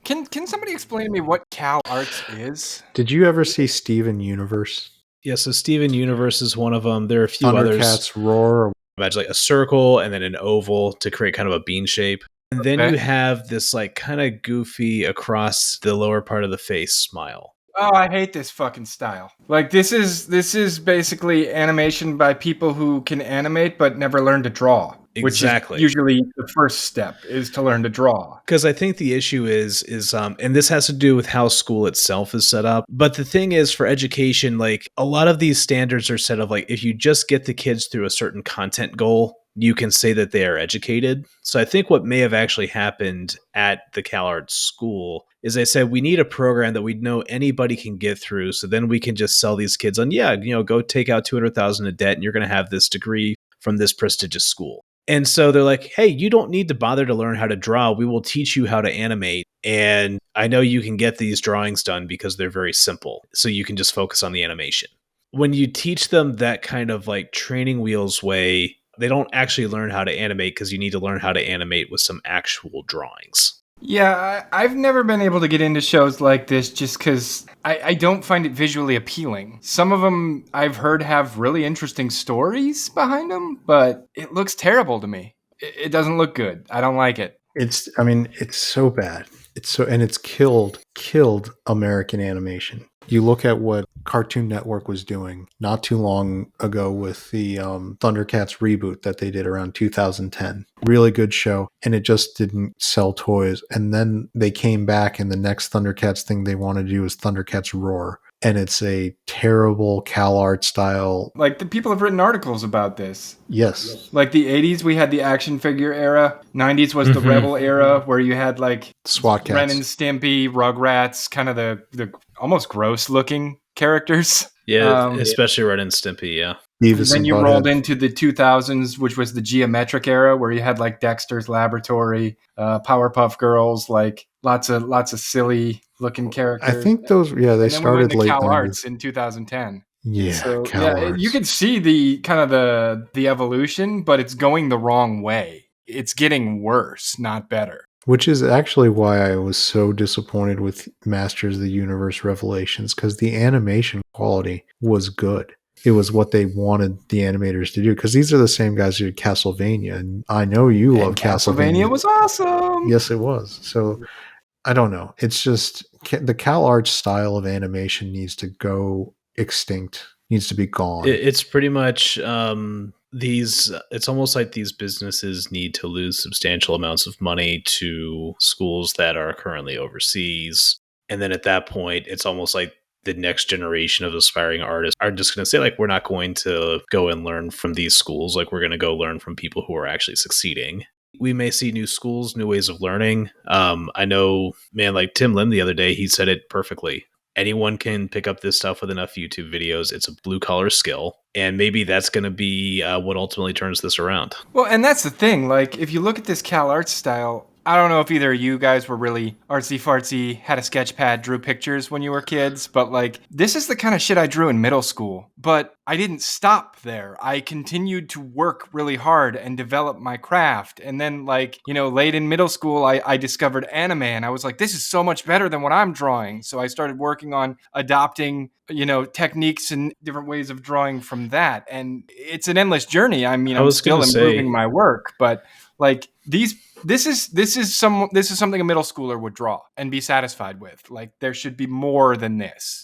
Can somebody explain to me what CalArts is? Did you ever see Steven Universe? Yeah, so Steven Universe is one of them. There are a few others. Thundercats Roar. Imagine like a circle and then an oval to create kind of a bean shape. And then Okay. you have this like kind of goofy across the lower part of the face smile. Oh, I hate this fucking style. Like this is basically animation by people who can animate but never learn to draw. Exactly. Which is usually the first step is to learn to draw. Because I think the issue is and this has to do with how school itself is set up. But the thing is, for education, like a lot of these standards are set up like if you just get the kids through a certain content goal, you can say that they are educated. So I think what may have actually happened at the CalArts school is they said we need a program that we know anybody can get through. So then we can just sell these kids on, go take out $200,000 in debt and you're going to have this degree from this prestigious school. And so they're like, hey, you don't need to bother to learn how to draw. We will teach you how to animate. And I know you can get these drawings done because they're very simple. So you can just focus on the animation. When you teach them that kind of like training wheels way, they don't actually learn how to animate because you need to learn how to animate with some actual drawings. Yeah, I've never been able to get into shows like this just because I don't find it visually appealing. Some of them I've heard have really interesting stories behind them, but it looks terrible to me. It doesn't look good. I don't like it. It's so bad. It's killed American animation. You look at what Cartoon Network was doing not too long ago with the Thundercats reboot that they did around 2010. Really good show, and it just didn't sell toys. And then they came back, and the next Thundercats thing they wanted to do was Thundercats Roar. And it's a terrible CalArt style. Like, the people have written articles about this. Yes. Like, the 80s, we had the action figure era. 90s was the Rebel era, where you had, like, SWAT cats. Ren and Stimpy, Rugrats, kind of the almost gross-looking characters. Yeah, especially Ren and Stimpy, yeah. And then you rolled into the 2000s, which was the geometric era, where you had, like, Dexter's Laboratory, Powerpuff Girls, like, lots of silly looking characters. I think those, they started late CalArts in 2010. Yeah, so CalArts. You can see the kind of the evolution, but it's going the wrong way. It's getting worse, not better. Which is actually why I was so disappointed with Masters of the Universe Revelations, because the animation quality was good. It was what they wanted the animators to do, because these are the same guys who did Castlevania, and I know you love Castlevania. Castlevania was awesome. Yes, it was. So I don't know. It's just the CalArts style of animation needs to go extinct. Needs to be gone. It's pretty much it's almost like these businesses need to lose substantial amounts of money to schools that are currently overseas. And then at that point, it's almost like the next generation of aspiring artists are just going to say, like, we're not going to go and learn from these schools. Like, we're going to go learn from people who are actually succeeding. We may see new schools, new ways of learning. I know, man, like Tim Lim the other day, he said it perfectly. Anyone can pick up this stuff with enough YouTube videos. It's a blue-collar skill. And maybe that's going to be what ultimately turns this around. Well, and that's the thing. Like, if you look at this CalArts style, I don't know if either of you guys were really artsy-fartsy, had a sketch pad, drew pictures when you were kids, but, like, this is the kind of shit I drew in middle school. But I didn't stop there. I continued to work really hard and develop my craft. And then, like, late in middle school, I discovered anime, and I was like, this is so much better than what I'm drawing. So I started working on adopting, techniques and different ways of drawing from that. And it's an endless journey. I mean, I'm still improving my work, but, like, this is something a middle schooler would draw and be satisfied with. Like, there should be more than this.